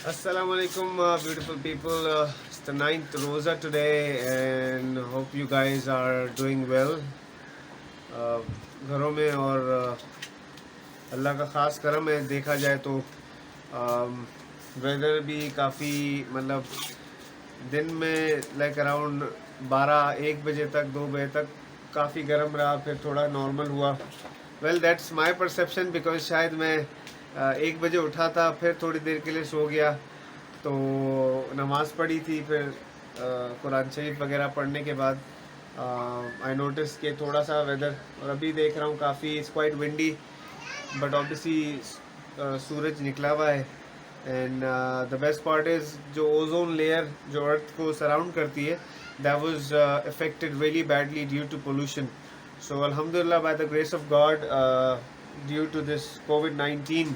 Assalamu alaikum, beautiful people. It's the ninth Rosa today, and hope you guys are doing well. घरों में और अल्लाह का ख़ास करम है, देखा जाए तो वेदर भी काफ़ी मतलब दिन में लाइक अराउंड 12-1 बजे तक 2 बजे तक काफ़ी गर्म रहा, फिर थोड़ा नॉर्मल हुआ. Well that's my perception because शायद मैं 1 बजे उठा था, फिर थोड़ी देर के लिए सो गया, तो नमाज़ पढ़ी थी, फिर कुरान शरीफ वगैरह पढ़ने के बाद आई नोटिस कि थोड़ा सा वेदर, और अभी देख रहा हूँ काफ़ी it's quite windy, but obviously सूरज निकला हुआ है. And the best part is जो ओजोन लेयर जो अर्थ को सराउंड करती है, that was affected really badly due to pollution. So Alhamdulillah, by the grace of God, due to this COVID-19,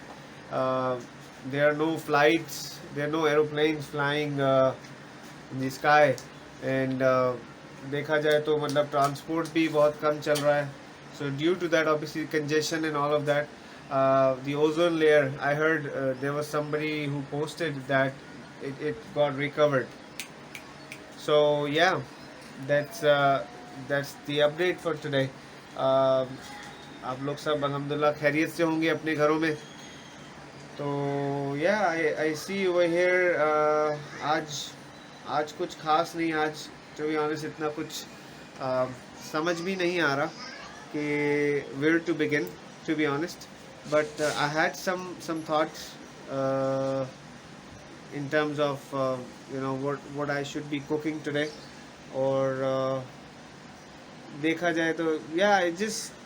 there are no flights, there are no aeroplanes flying in the sky, and देखा जाए तो मतलब transport भी बहुत कम चल रहा है. So due to that, obviously congestion and all of that, the ozone layer, I heard there was somebody who posted that it got recovered. So yeah, that's the update for today. आप लोग सब अल्हम्दुलिल्लाह खैरियत से होंगे अपने घरों में. तो या आई सी ओवर हियर, आज कुछ खास नहीं. आज टू बी ऑनेस्ट इतना कुछ समझ भी नहीं आ रहा कि where to begin, to be honest. But I had some thoughts in terms of what I should be cooking today. और देखा जाए तो I just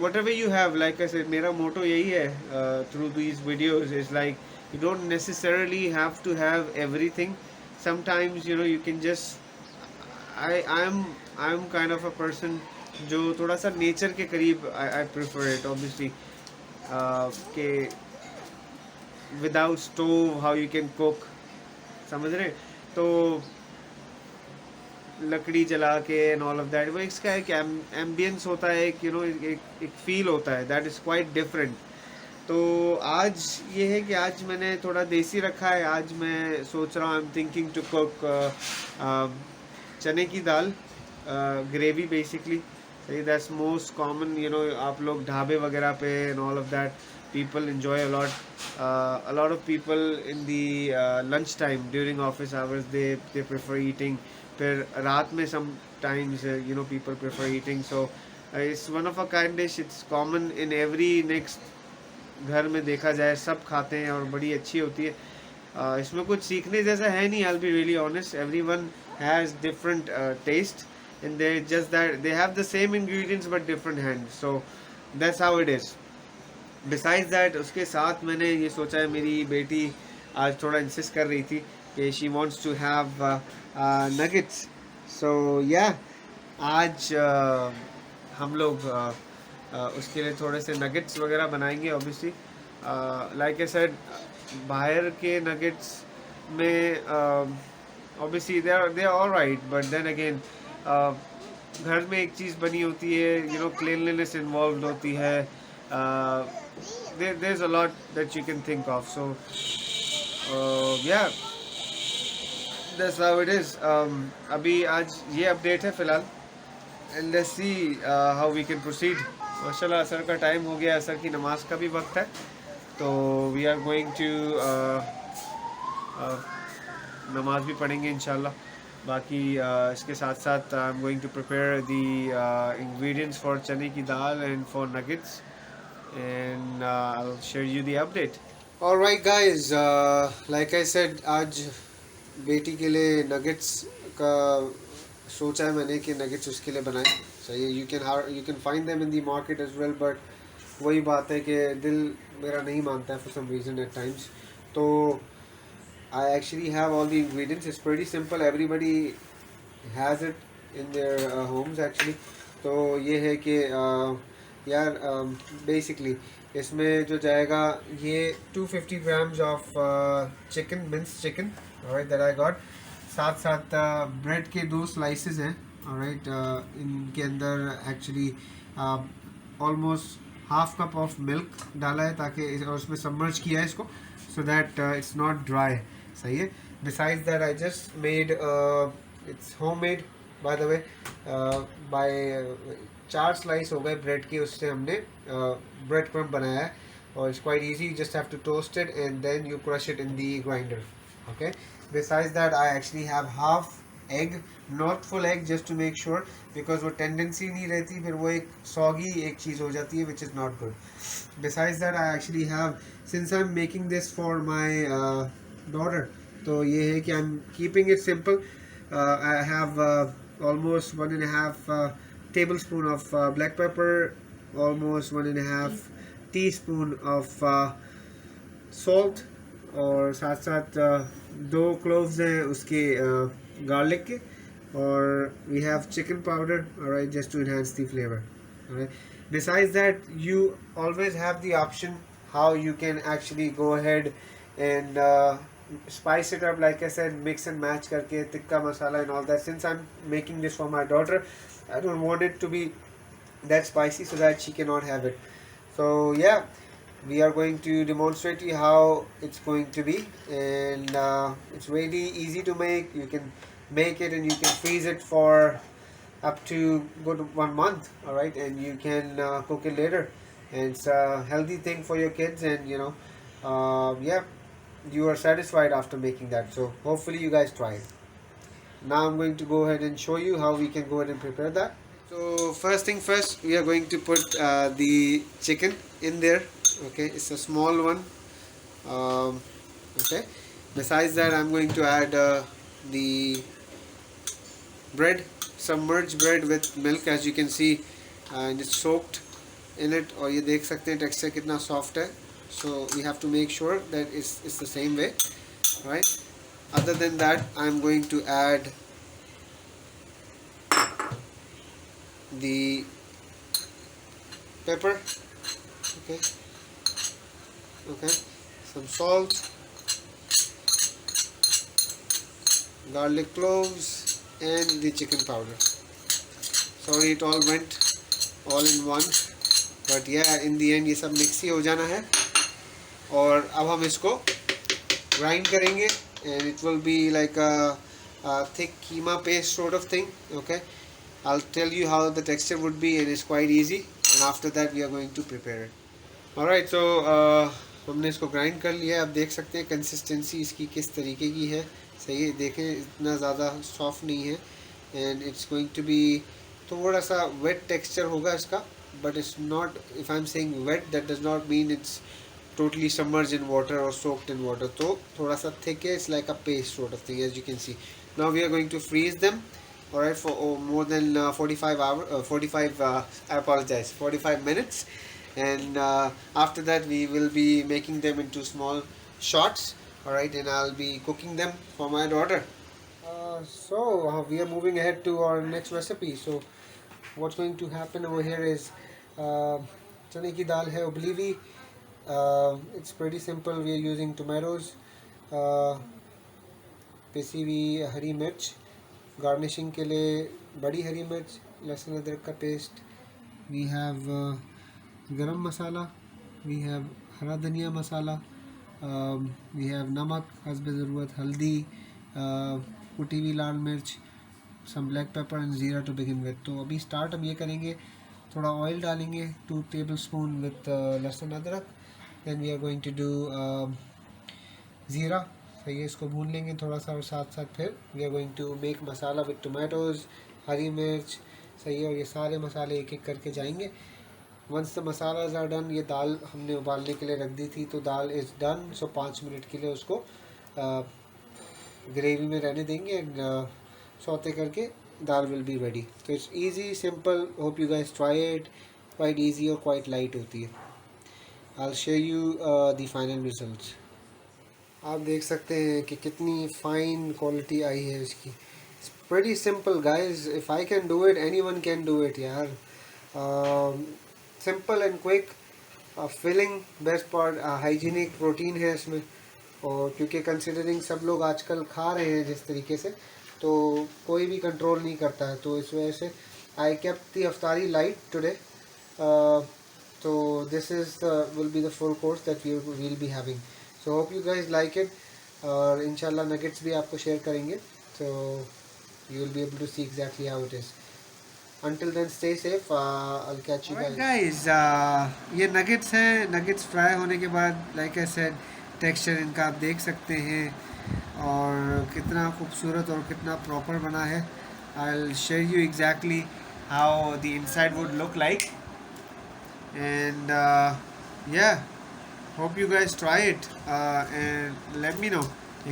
whatever you have, like I said, मेरा मोटो यही है through these videos is like you don't necessarily have to have everything. Sometimes you can just I'm kind of a person जो थोड़ा सा नेचर के करीब I prefer it obviously. कि without stove how you can cook, समझ रहे. तो लकड़ी जला के एंड ऑल ऑफ दैट, वो इसका एक एम्बियंस होता है, एक एक फील होता है, दैट इज़ क्वाइट डिफरेंट. तो आज ये है कि आज मैंने थोड़ा देसी रखा है. आज मैं सोच रहा हूँ, I am thinking to cook चने की दाल gravy basically. That's most common, आप लोग ढाबे वगैरह पे and all of that people enjoy a lot. A lot of people in the lunch time during office hours, they prefer eating. फिर रात में sometimes people prefer eating. So it's one of a kind dish. It's common in every next घर में, देखा जाए सब खाते हैं और बड़ी अच्छी होती है. इसमें कुछ सीखने जैसा है नहीं. I'll be really honest. Everyone has different taste, and they just that they have the same ingredients but different hands. So that's how it is. Besides that, उसके साथ मैंने ये सोचा है, मेरी बेटी आज थोड़ा इंसिस्ट कर रही थी कि she wants to have nuggets. So या आज हम लोग उसके लिए थोड़े से नगेट्स वगैरह बनाएंगे. ऑब्वियसली लाइक आई सेड, बाहर के नगेट्स में obviously they are alright, but then again घर में एक चीज़ बनी होती है, क्लीनलीनेस इन्वॉल्व होती है. There's a lot that you can think of. So yeah, that's how it is. अभी आज ये अपडेट है फ़िलहाल, and let's see how we can proceed. माशाल्लाह असर का टाइम हो गया, असर की नमाज का भी वक्त है, तो we are going to नमाज भी पढ़ेंगे इंशाल्लाह. बाकी इसके साथ साथ I am going to prepare the ingredients for चने की दाल and for nuggets, and I'll share you the update. Alright guys, like I said, आज बेटी के लिए nuggets का सोचा है मैंने कि nuggets उसके लिए बनाए. सही है, you can find them in the market as well, but वही बात है कि दिल मेरा नहीं मानता है for some reason at times. तो I actually have all the ingredients. It's pretty simple. Everybody has it in their homes actually. तो ये है कि यार बेसिकली इसमें जो जाएगा ये 250 grams of chicken, mince chicken, alright, that I got. साथ साथ ब्रेड के 2 स्लाइसेस हैं, ऑलराइट. इनके अंदर actually almost half cup of milk डाला है ताकि, और उसमें सबमर्ज किया है इसको, so that it's not dry. सही है. Besides that, I just made it's homemade by the way. By 4 slice हो गए ब्रेड के, उससे हमने ब्रेड क्रम्ब बनाया है. और it's quite easy. You just have to toast it and then you crush it in the grinder. Okay. Besides that, I actually have half egg, not full egg, just to make sure, because वो tendency नहीं रहती, फिर वो एक soggy एक चीज़ हो जाती है, which is not good. Besides that, I actually have, since I'm making this for my daughter, तो ये है कि I'm keeping it simple. I have almost 1.5 tablespoon of black pepper, almost 1.5 teaspoon of salt, और साथ साथ 2 cloves हैं उसके garlic के, और we have chicken powder, alright, just to enhance the flavor. Alright. Besides that, you always have the option how you can actually go ahead and spice it up, like I said, mix and match करके tikka masala and all that. Since I'm making this for my daughter, I don't want it to be that spicy so that she cannot have it. So yeah, we are going to demonstrate you how it's going to be, and it's really easy to make. You can make it and you can freeze it for up to good 1 month, all right, and you can cook it later, and it's a healthy thing for your kids, and yeah, you are satisfied after making that. So hopefully you guys try it. Now I'm going to go ahead and show you how we can go ahead and prepare that. So first thing first, we are going to put the chicken in there. Okay, it's a small one. Okay, besides that, I'm going to add the bread, submerged bread with milk, as you can see, and it's soaked in it. और ये देख सकते हैं texture कितना soft है. So we have to make sure that it's the same way, right? Other than that, I'm going to add the pepper, okay, some salt, garlic cloves, and the chicken powder. Sorry, it all went all in one, but yeah, in the end ये सब mix ही हो जाना है. और अब हम इसको grind करेंगे, and it will be like a thick keema paste sort of thing. Okay, I'll tell you how the texture would be, and it's quite easy, and after that we are going to prepare it. Alright, so हमने इसको grind कर लिया है. आप देख सकते हैं consistency इसकी किस तरीके की है. सही है, देखें इतना ज़्यादा सॉफ्ट नहीं है, and it's going to be थोड़ा सा वेट टेक्सचर होगा इसका, but it's not, if I am saying wet, that does not mean it's totally submerged in water or soaked in water. तो थोड़ा सा thick है, it's like a paste sort of thing, as you can see. Now we are going to freeze them, alright, for more than 45 minutes, and after that we will be making them into small shots, alright, and I'll be cooking them for my daughter. So we are moving ahead to our next recipe. So what's going to happen over here is चने की दाल है उबली हुई. It's pretty simple. We are using tomatoes, पिसी हुई हरी मिर्च, garnishing के लिए बड़ी हरी मिर्च, लहसुन अदरक का पेस्ट. We have गरम मसाला, we have हरा धनिया मसाला, we have नमक हस्ब ज़रूरत, हल्दी, कुटी हुई लाल मिर्च, some black pepper and ज़ीरा to begin with. तो अभी स्टार्ट हम ये करेंगे, थोड़ा ऑयल डालेंगे, 2 tablespoon with लहसुन अदरक. Then we are going to do ज़ीरा. सही है, इसको भून लेंगे थोड़ा सा, और साथ साथ फिर we are going to make masala with tomatoes, हरी मिर्च. सही है, और ये सारे मसाले एक एक करके जाएंगे. Once the masalas are done, ये दाल हमने उबालने के लिए रख दी थी, तो दाल is done. So 5 मिनट के लिए उसको ग्रेवी में रहने देंगे, एंड सौते करके दाल will be ready. तो it's easy, simple. Hope you guys try it. Quite easy और quite light होती है. I'll show you the final results. आप देख सकते हैं कि कितनी फाइन क्वालिटी आई है इसकी. It's pretty simple guys. If I can do it, anyone can do it यार. Simple and quick. Filling, best part, hygienic, protein है इसमें. और क्योंकि कंसिडरिंग सब लोग आजकल खा रहे हैं जिस तरीके से, तो कोई भी कंट्रोल नहीं करता है, तो इस वजह से I kept the अफ्तारी light today. So this is will be the full course that we will be having. So hope you guys like it. और इंशाल्लाह नगेट्स भी आपको शेयर करेंगे, तो you will be able to see exactly how it is. Until then, stay safe. I'll catch you Alright guys. guys, ये nuggets हैं. Nuggets fry होने के बाद लाइक आई सेड टेक्सचर इनका आप देख सकते हैं और कितना खूबसूरत और कितना प्रॉपर बना है. I'll share you exactly how the inside would look like, and yeah, hope you guys try it and let me know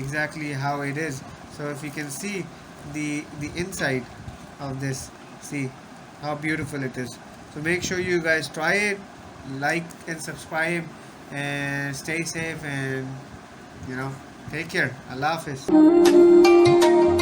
exactly how it is. So if you can see the inside of this, see how beautiful it is. So make sure you guys try it, like and subscribe, and stay safe, and take care. Allah Hafiz.